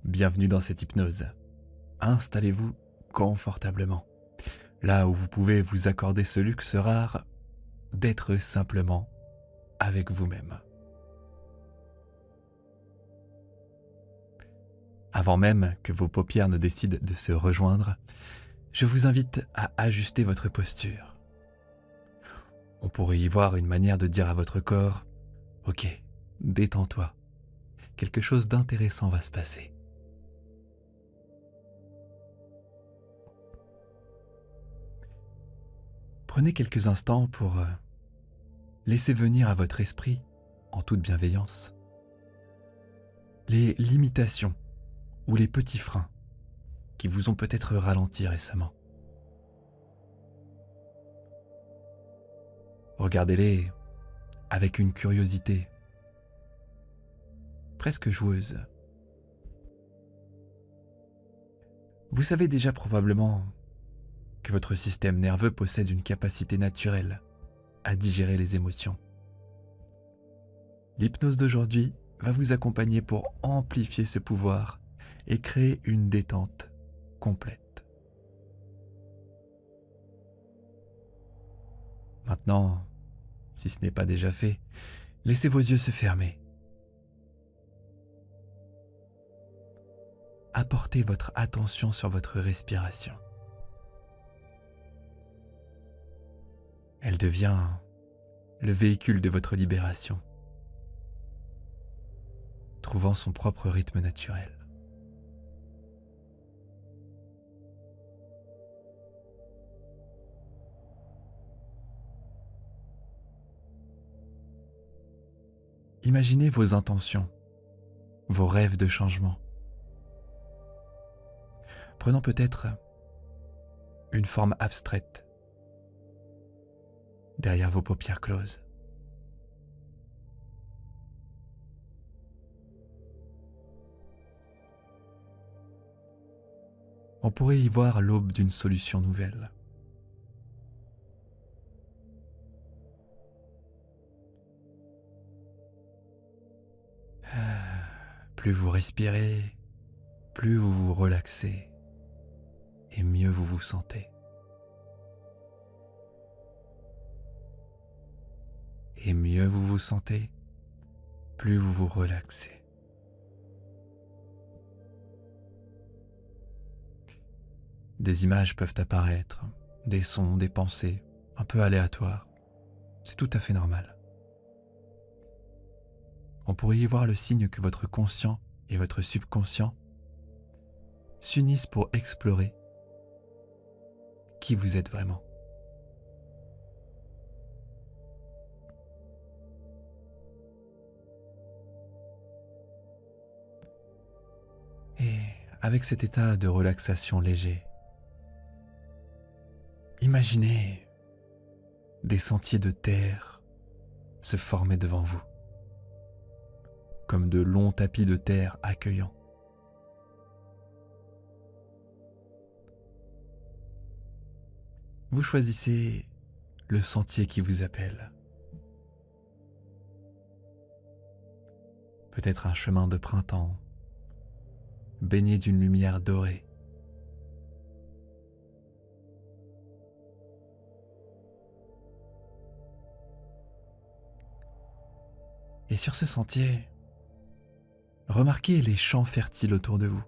Bienvenue dans cette hypnose. Installez-vous confortablement, là où vous pouvez vous accorder ce luxe rare d'être simplement avec vous-même. Avant même que vos paupières ne décident de se rejoindre, je vous invite à ajuster votre posture. On pourrait y voir une manière de dire à votre corps « Ok, détends-toi, quelque chose d'intéressant va se passer ». Prenez quelques instants pour laisser venir à votre esprit, en toute bienveillance, les limitations ou les petits freins qui vous ont peut-être ralenti récemment. Regardez-les avec une curiosité presque joueuse. Vous savez déjà probablement que votre système nerveux possède une capacité naturelle à digérer les émotions. L'hypnose d'aujourd'hui va vous accompagner pour amplifier ce pouvoir et créer une détente complète. Maintenant, si ce n'est pas déjà fait, laissez vos yeux se fermer. Apportez votre attention sur votre respiration. Elle devient le véhicule de votre libération, trouvant son propre rythme naturel. Imaginez vos intentions, vos rêves de changement, prenant peut-être une forme abstraite derrière vos paupières closes. On pourrait y voir l'aube d'une solution nouvelle. Plus vous respirez, plus vous vous relaxez et mieux vous vous sentez. Et mieux vous vous sentez, plus vous vous relaxez. Des images peuvent apparaître, des sons, des pensées, un peu aléatoires. C'est tout à fait normal. On pourrait y voir le signe que votre conscient et votre subconscient s'unissent pour explorer qui vous êtes vraiment. Et avec cet état de relaxation léger, imaginez des sentiers de terre se former devant vous, comme de longs tapis de terre accueillants. Vous choisissez le sentier qui vous appelle. Peut-être un chemin de printemps, baigné d'une lumière dorée. Et sur ce sentier, remarquez les champs fertiles autour de vous.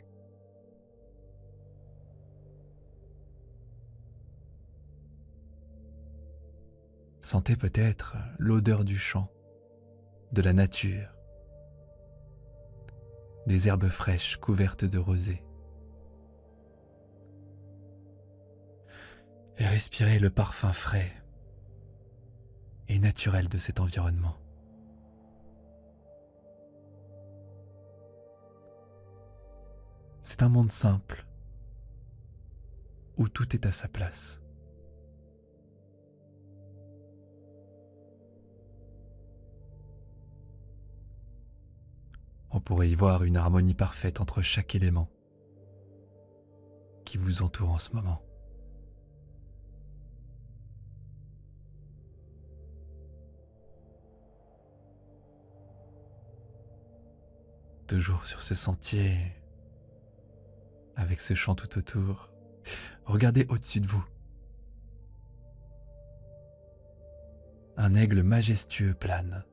Sentez peut-être l'odeur du champ, de la nature, des herbes fraîches couvertes de rosée. Et respirez le parfum frais et naturel de cet environnement. C'est un monde simple, où tout est à sa place. On pourrait y voir une harmonie parfaite entre chaque élément qui vous entoure en ce moment. Toujours sur ce sentier, avec ce chant tout autour. Regardez au-dessus de vous. Un aigle majestueux plane.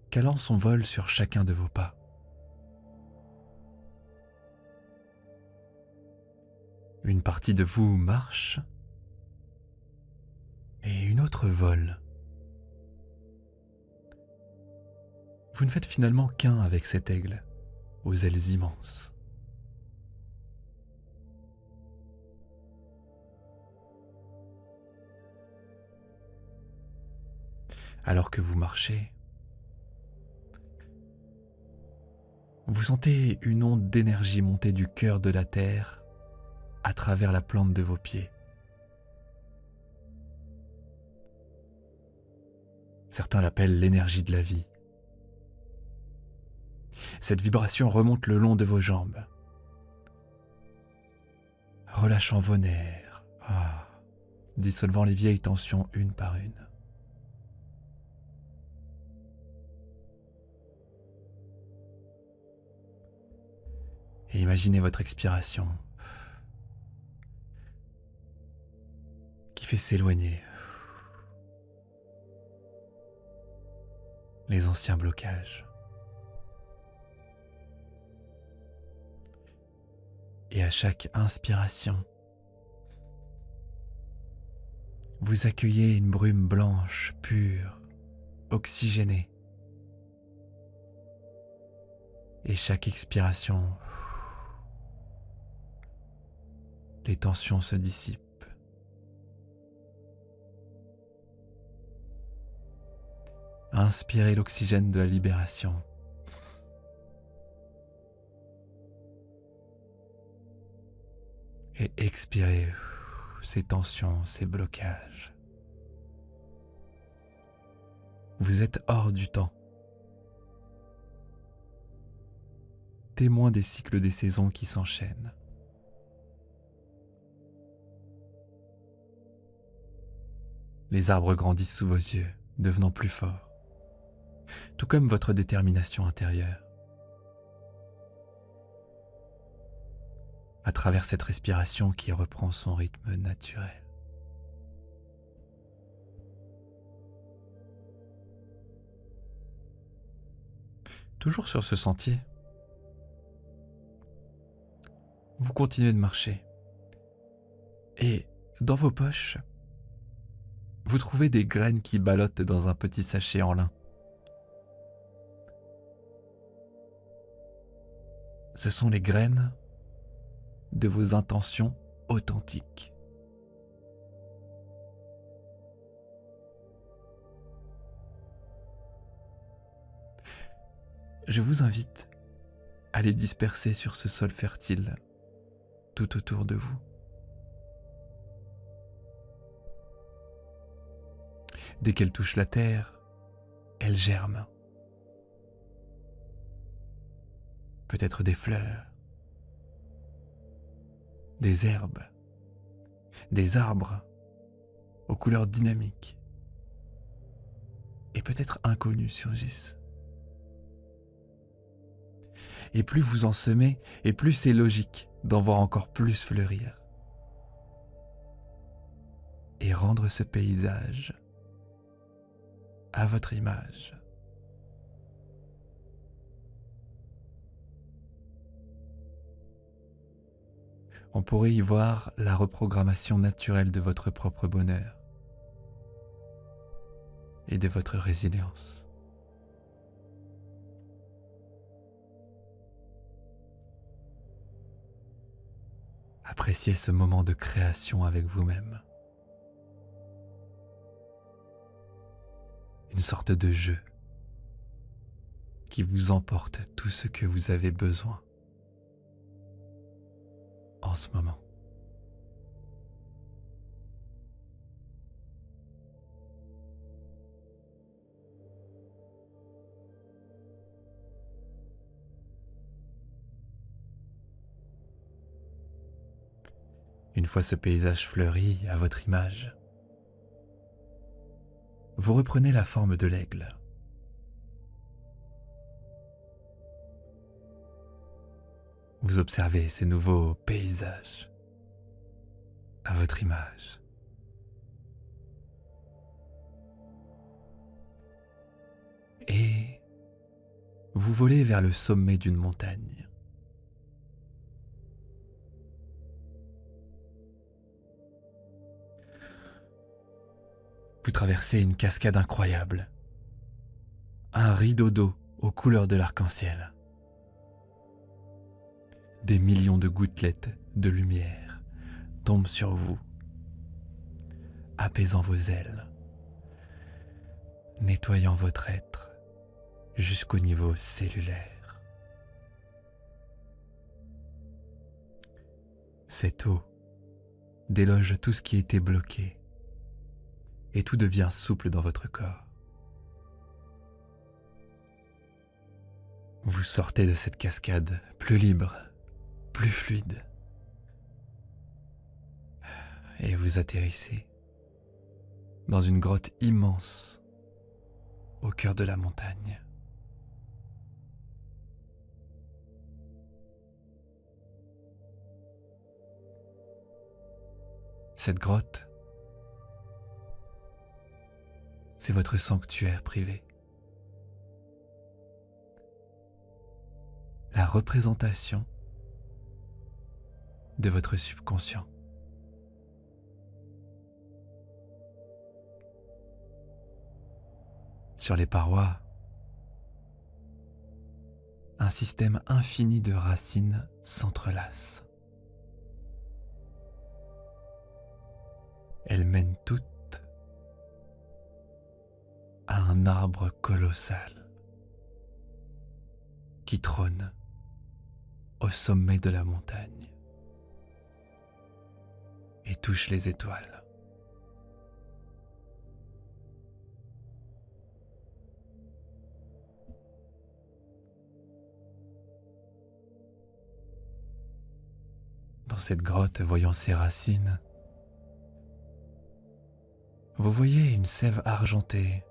Calant son vol sur chacun de vos pas. Une partie de vous marche et une autre vole. Vous ne faites finalement qu'un avec cet aigle, aux ailes immenses. Alors que vous marchez, vous sentez une onde d'énergie monter du cœur de la terre à travers la plante de vos pieds. Certains l'appellent l'énergie de la vie. Cette vibration remonte le long de vos jambes, relâchant vos nerfs, dissolvant les vieilles tensions une par une. Et imaginez votre expiration qui fait s'éloigner les anciens blocages. Et à chaque inspiration, vous accueillez une brume blanche, pure, oxygénée. Et chaque expiration, les tensions se dissipent. Inspirez l'oxygène de la libération. Et expirez ces tensions, ces blocages. Vous êtes hors du temps. Témoin des cycles des saisons qui s'enchaînent. Les arbres grandissent sous vos yeux, devenant plus forts, tout comme votre détermination intérieure. À travers cette respiration qui reprend son rythme naturel. Toujours sur ce sentier, vous continuez de marcher. Et dans vos poches, vous trouvez des graines qui ballottent dans un petit sachet en lin. Ce sont les graines de vos intentions authentiques. Je vous invite à les disperser sur ce sol fertile tout autour de vous. Dès qu'elles touchent la terre, elles germent. Peut-être des fleurs, des herbes, des arbres aux couleurs dynamiques et peut-être inconnus surgissent. Et plus vous en semez, et plus c'est logique d'en voir encore plus fleurir. Et rendre ce paysage à votre image. On pourrait y voir la reprogrammation naturelle de votre propre bonheur et de votre résilience. Appréciez ce moment de création avec vous-même. Une sorte de jeu qui vous emporte tout ce que vous avez besoin en ce moment. Une fois ce paysage fleuri à votre image, vous reprenez la forme de l'aigle. Vous observez ces nouveaux paysages à votre image. Et vous volez vers le sommet d'une montagne. Vous traversez une cascade incroyable, un rideau d'eau aux couleurs de l'arc-en-ciel. Des millions de gouttelettes de lumière tombent sur vous, apaisant vos ailes, nettoyant votre être jusqu'au niveau cellulaire. Cette eau déloge tout ce qui était bloqué et tout devient souple dans votre corps. Vous sortez de cette cascade plus libre, plus fluide, et vous atterrissez dans une grotte immense au cœur de la montagne. Cette grotte, c'est votre sanctuaire privé. La représentation de votre subconscient. Sur les parois, un système infini de racines s'entrelace. Elles mènent toutes à un arbre colossal qui trône au sommet de la montagne et touche les étoiles. Dans cette grotte, voyant ses racines, vous voyez une sève argentée.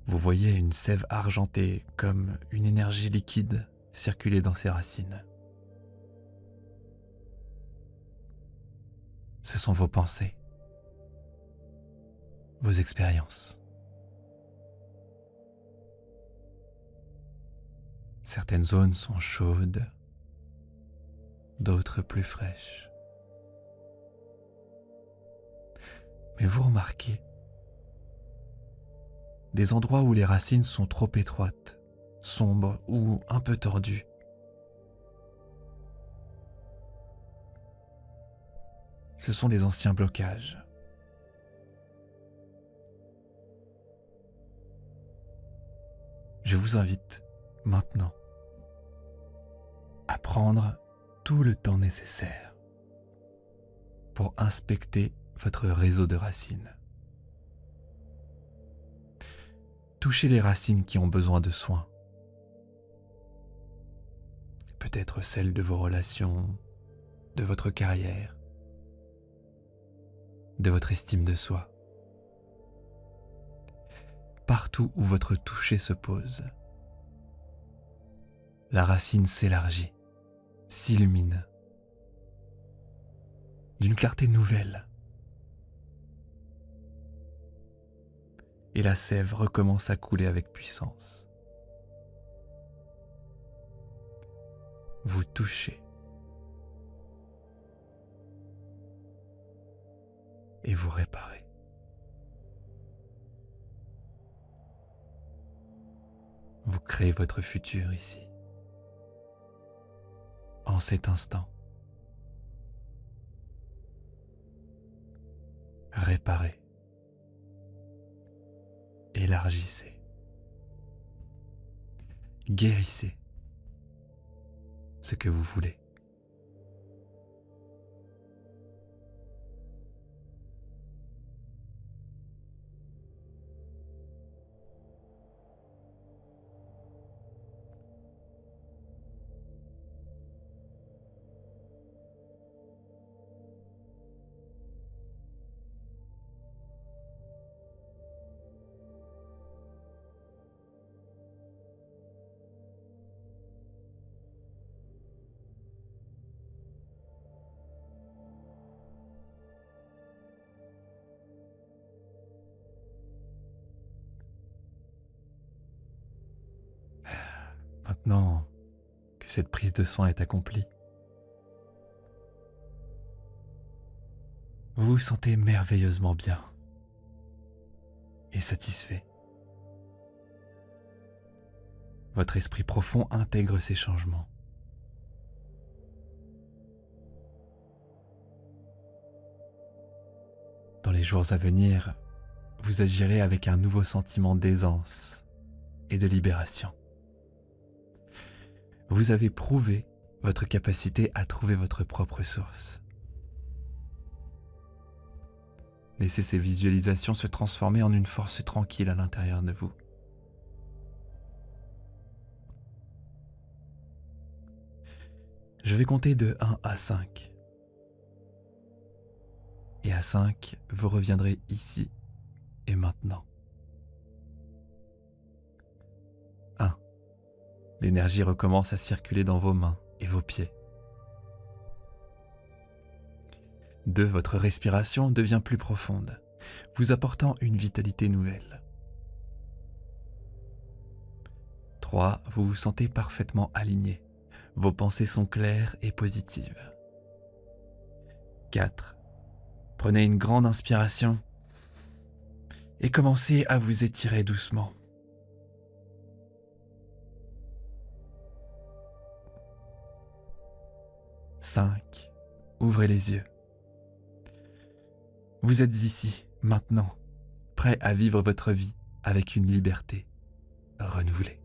Vous voyez une sève argentée comme une énergie liquide circuler dans ses racines. Ce sont vos pensées, vos expériences. Certaines zones sont chaudes, d'autres plus fraîches. Mais vous remarquez des endroits où les racines sont trop étroites, sombres ou un peu tordues. Ce sont les anciens blocages. Je vous invite maintenant à prendre tout le temps nécessaire pour inspecter votre réseau de racines. Touchez les racines qui ont besoin de soins. Peut-être celles de vos relations, de votre carrière, de votre estime de soi. Partout où votre toucher se pose, la racine s'élargit, s'illumine, d'une clarté nouvelle. Et la sève recommence à couler avec puissance. Vous touchez. Et vous réparez. Vous créez votre futur ici, en cet instant. Réparez. Élargissez. Guérissez ce que vous voulez. maintenant que cette prise de soin est accomplie, vous vous sentez merveilleusement bien et satisfait. Votre esprit profond intègre ces changements. Dans les jours à venir, vous agirez avec un nouveau sentiment d'aisance et de libération. Vous avez prouvé votre capacité à trouver votre propre source. Laissez ces visualisations se transformer en une force tranquille à l'intérieur de vous. Je vais compter de 1 à 5. Et à 5, vous reviendrez ici et maintenant. 1. L'énergie recommence à circuler dans vos mains et vos pieds. 2. Votre respiration devient plus profonde, vous apportant une vitalité nouvelle. 3. Vous vous sentez parfaitement aligné. Vos pensées sont claires et positives. 4. Prenez une grande inspiration et commencez à vous étirer doucement. 5. Ouvrez les yeux. Vous êtes ici, maintenant, prêt à vivre votre vie avec une liberté renouvelée.